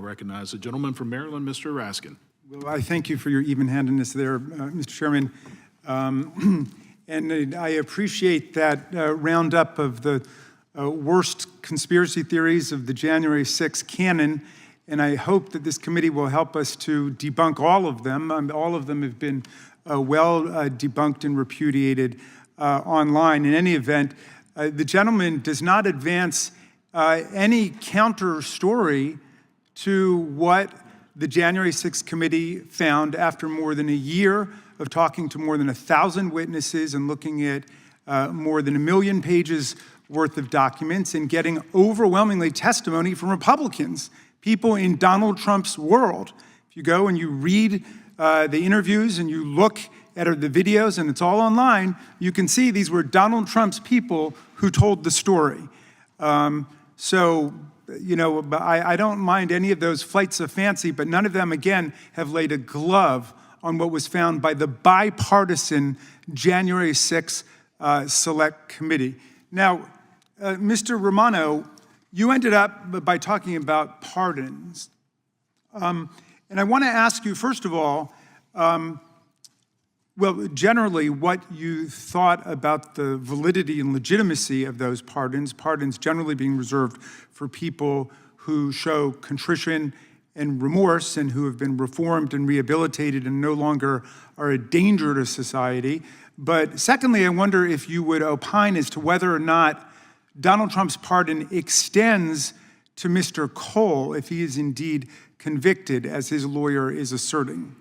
recognize the gentleman from Maryland, Mr. Raskin. Well, I thank you for your even-handedness there, Mr. Chairman. And I appreciate that roundup of the worst conspiracy theories of the January 6th canon, and I hope that this committee will help us to debunk all of them. All of them have been well debunked and repudiated online. In any event, the gentleman does not advance any counter story to what the January 6th committee found after more than a year of talking to more than 1,000 witnesses and looking at more than 1 million pages worth of documents and getting overwhelmingly testimony from Republicans, people in Donald Trump's world. If you go and you read the interviews and you look at the videos, and it's all online, you can see these were Donald Trump's people who told the story. So, you know, I don't mind any of those flights of fancy, but none of them, again, have laid a glove on what was found by the bipartisan January 6th Select Committee. Now, Mr. Romano, you ended up by talking about pardons. And I want to ask you, first of all, well, generally, what you thought about the validity and legitimacy of those pardons, pardons generally being reserved for people who show contrition and remorse and who have been reformed and rehabilitated and no longer are a danger to society. But secondly, I wonder if you would opine as to whether or not Donald Trump's pardon extends to Mr. Cole if he is indeed convicted, as his lawyer is asserting.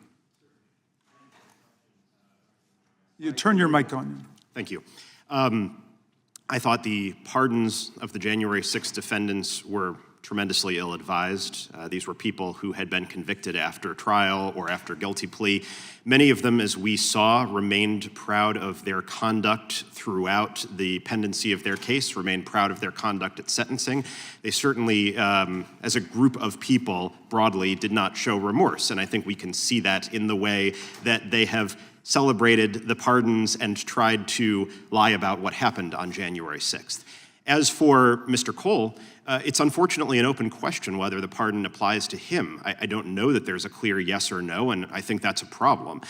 You turn your mic on. Thank you. I thought the pardons of the January 6th defendants were tremendously ill-advised. These were people who had been convicted after trial or after guilty plea. Many of them, as we saw, remained proud of their conduct throughout the pendency of their case, remained proud of their conduct at sentencing. They certainly, as a group of people, broadly, did not show remorse. And I think we can see that in the way that they have celebrated the pardons and tried to lie about what happened on January 6th. As for Mr. Cole, it's unfortunately an open question whether the pardon applies to him. I don't know that there's a clear yes or no, and I think that's a problem.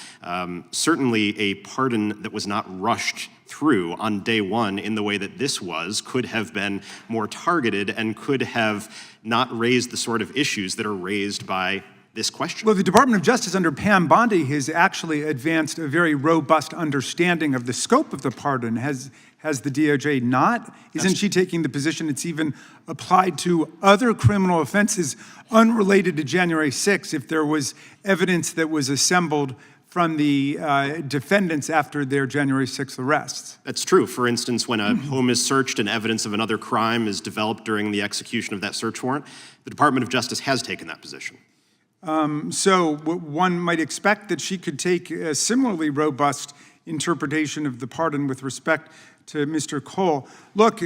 Certainly a pardon that was not rushed through on day one in the way that this was could have been more targeted and could have not raised the sort of issues that are raised by this question. Well, the Department of Justice under Pam Bondi has actually advanced a very robust understanding of the scope of the pardon. Has the DOJ not? Isn't she taking the position it's even applied to other criminal offenses unrelated to January 6th if there was evidence that was assembled from the defendants after their January 6th arrests? That's true. For instance, when a home is searched and evidence of another crime is developed during the execution of that search warrant, the Department of Justice has taken that position. So one might expect that she could take a similarly robust interpretation of the pardon with respect to Mr. Cole. Look,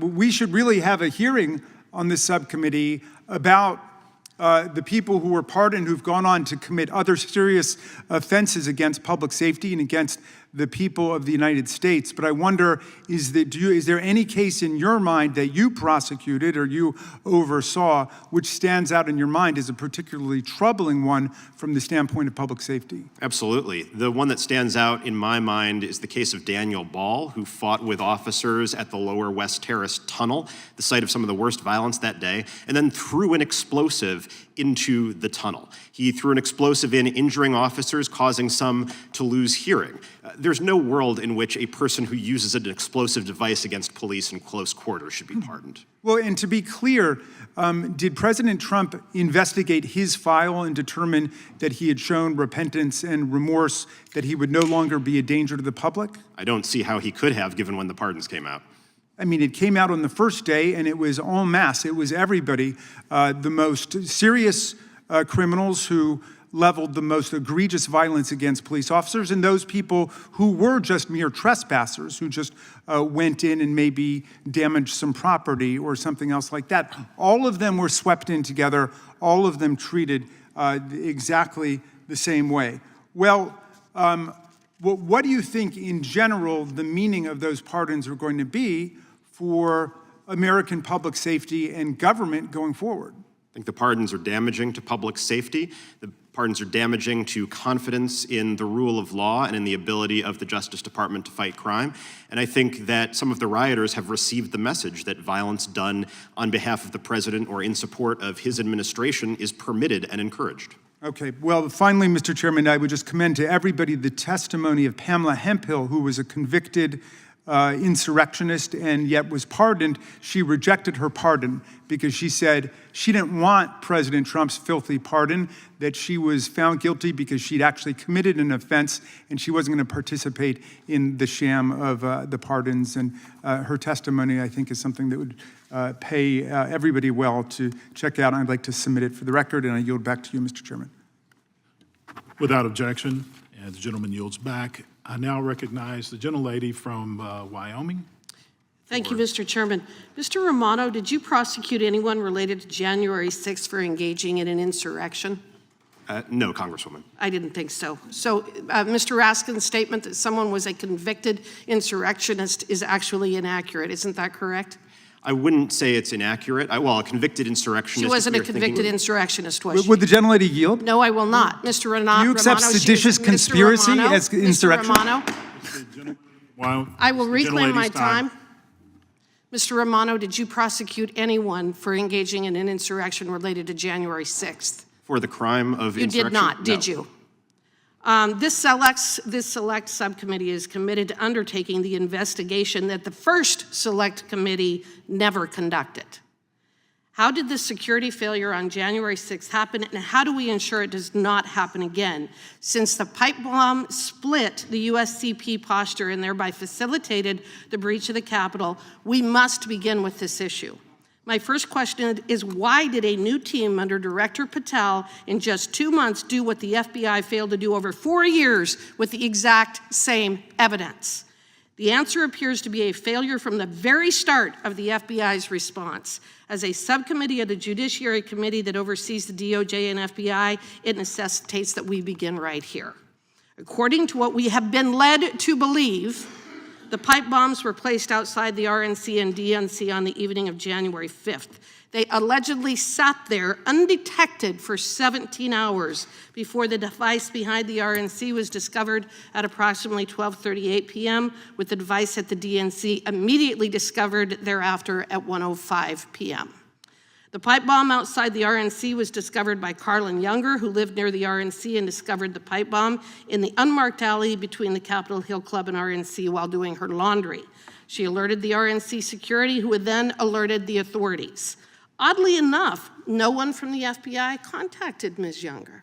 we should really have a hearing on this subcommittee about the people who were pardoned who've gone on to commit other serious offenses against public safety and against the people of the United States. But I wonder, is there any case in your mind that you prosecuted or you oversaw which stands out in your mind as a particularly troubling one from the standpoint of public safety? Absolutely. The one that stands out in my mind is the case of Daniel Ball, who fought with officers at the Lower West Terrace Tunnel, the site of some of the worst violence that day, and then threw an explosive into the tunnel. He threw an explosive in, injuring officers, causing some to lose hearing. There's no world in which a person who uses an explosive device against police in close quarters should be pardoned. Well, and to be clear, did President Trump investigate his file and determine that he had shown repentance and remorse, that he would no longer be a danger to the public? I don't see how he could have, given when the pardons came out. I mean, it came out on the first day, and it was en masse. It was everybody. The most serious criminals who leveled the most egregious violence against police officers, and those people who were just mere trespassers, who just went in and maybe damaged some property or something else like that. All of them were swept in together, all of them treated exactly the same way. Well, what do you think in general the meaning of those pardons are going to be for American public safety and government going forward? I think the pardons are damaging to public safety. The pardons are damaging to confidence in the rule of law and in the ability of the Justice Department to fight crime. And I think that some of the rioters have received the message that violence done on behalf of the president or in support of his administration is permitted and encouraged. Okay, well, finally, Mr. Chairman, I would just commend to everybody the testimony of Pamela Hemphill, who was a convicted insurrectionist and yet was pardoned. She rejected her pardon because she said she didn't want President Trump's filthy pardon, that she was found guilty because she'd actually committed an offense and she wasn't going to participate in the sham of the pardons. And her testimony, I think, is something that would pay everybody well to check out. I'd like to submit it for the record, and I yield back to you, Mr. Chairman. Without objection, and the gentleman yields back. I now recognize the gentlelady from Wyoming. Thank you, Mr. Chairman. Mr. Romano, did you prosecute anyone related to January 6th for engaging in an insurrection? No, Congresswoman. I didn't think so. So Mr. Raskin's statement that someone was a convicted insurrectionist is actually inaccurate. Isn't that correct? I wouldn't say it's inaccurate. Well, a convicted insurrectionist. She wasn't a convicted insurrectionist, was she? Would the gentlelady yield? No, I will not. Mr. Romano. Do you accept seditious conspiracy as insurrection? Mr. Romano, I will reclaim my time. Mr. Romano, did you prosecute anyone for engaging in an insurrection related to January 6th? For the crime of insurrection? You did not, did No. you? This select subcommittee is committed to undertaking the investigation that the first select committee never conducted. How did the security failure on January 6th happen, and how do we ensure it does not happen again? Since the pipe bomb split the USCP posture and thereby facilitated the breach of the Capitol, we must begin with this issue. My first question is, why did a new team under Director Patel in just 2 months do what the FBI failed to do over 4 years with the exact same evidence? The answer appears to be a failure from the very start of the FBI's response. As a subcommittee of the Judiciary Committee that oversees the DOJ and FBI, it necessitates that we begin right here. According to what we have been led to believe, the pipe bombs were placed outside the RNC and DNC on the evening of January 5th. They allegedly sat there undetected for 17 hours before the device behind the RNC was discovered at approximately 12:38 p.m., with the device at the DNC immediately discovered thereafter at 1:05 p.m. The pipe bomb outside the RNC was discovered by Carlin Younger, who lived near the RNC and discovered the pipe bomb in the unmarked alley between the Capitol Hill Club and RNC while doing her laundry. She alerted the RNC security, who had then alerted the authorities. Oddly enough, no one from the FBI contacted Ms. Younger.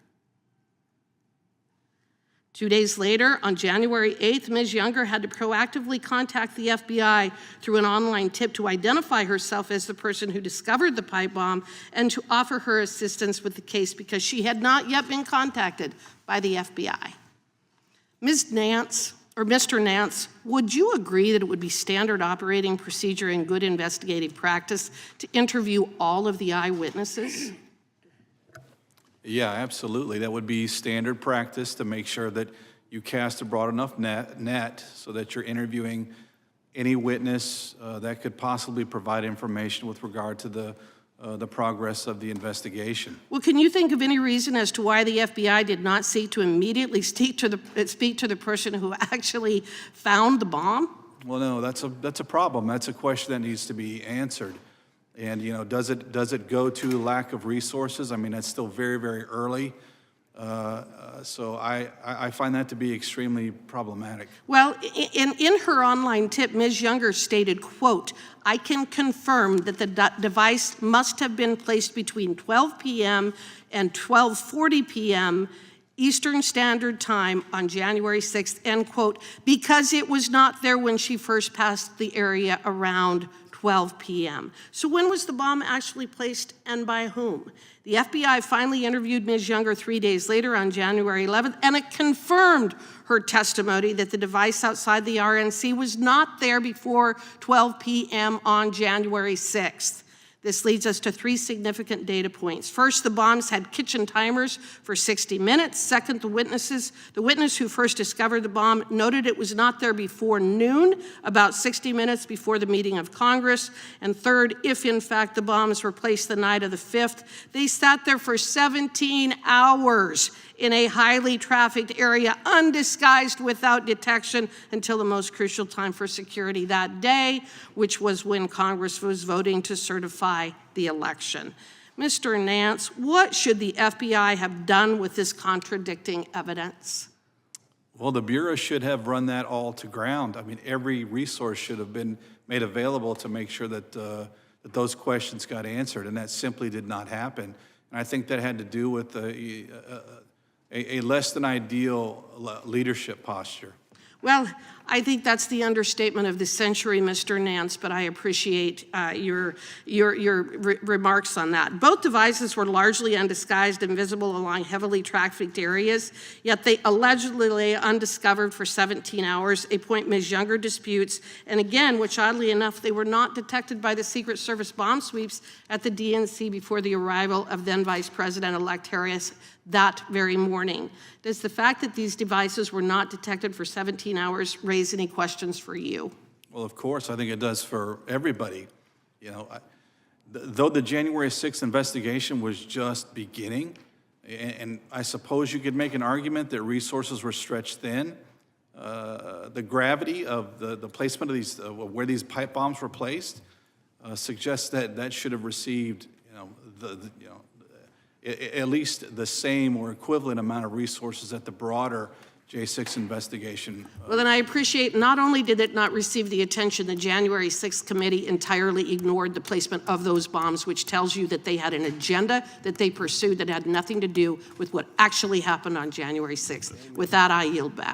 2 days later, on January 8th, Ms. Younger had to proactively contact the FBI through an online tip to identify herself as the person who discovered the pipe bomb and to offer her assistance with the case because she had not yet been contacted by the FBI. Ms. Nance, or Mr. Nance, would you agree that it would be standard operating procedure and good investigative practice to interview all of the eyewitnesses? Yeah, absolutely. That would be standard practice to make sure that you cast a broad enough net so that you're interviewing any witness that could possibly provide information with regard to the progress of the investigation. Well, can you think of any reason as to why the FBI did not seek to immediately speak to the person who actually found the bomb? Well, no, that's a problem. That's a question that needs to be answered. And, you know, does it go to lack of resources? I mean, it's still very, very early. So I find that to be extremely problematic. Well, in her online tip, Ms. Younger stated, quote, "I can confirm that the device must have been placed between 12 p.m. and 12:40 p.m. Eastern Standard Time on January 6th, end quote, because it was not there when she first passed the area around 12 p.m. So when was the bomb actually placed and by whom? The FBI finally interviewed Ms. Younger 3 days later on January 11th, and it confirmed her testimony that the device outside the RNC was not there before 12 p.m. on January 6th. This leads us to 3 significant data points. First, the bombs had kitchen timers for 60 minutes. Second, the witness who first discovered the bomb noted it was not there before noon, about 60 minutes before the meeting of Congress. And third, if in fact the bombs were placed the night of the 5th, they sat there for 17 hours in a highly trafficked area, undisguised, without detection, until the most crucial time for security that day, which was when Congress was voting to certify the election. Mr. Nance, what should the FBI have done with this contradicting evidence? Well, the Bureau should have run that all to ground. I mean, every resource should have been made available to make sure that, that those questions got answered, and that simply did not happen. And I think that had to do with a less than ideal leadership posture. Well, I think that's the understatement of the century, Mr. Nance, but I appreciate your remarks on that. Both devices were largely undisguised and visible along heavily trafficked areas, yet they allegedly lay undiscovered for 17 hours, a point Ms. Younger disputes, and again, which oddly enough, they were not detected by the Secret Service bomb sweeps at the DNC before the arrival of then Vice President-elect Harriet that very morning. Does the fact that these devices were not detected for 17 hours raise any questions for you? Well, of course, I think it does for everybody. You know, though the January 6th investigation was just beginning, and I suppose you could make an argument that resources were stretched thin, the gravity of the placement of these, where these pipe bombs were placed, suggests that that should have received, at least the same or equivalent amount of resources that the broader J6 investigation. Well, then I appreciate not only did it not receive the attention, the January 6th committee entirely ignored the placement of those bombs, which tells you that they had an agenda that they pursued that had nothing to do with what actually happened on January 6th. With that, I yield back.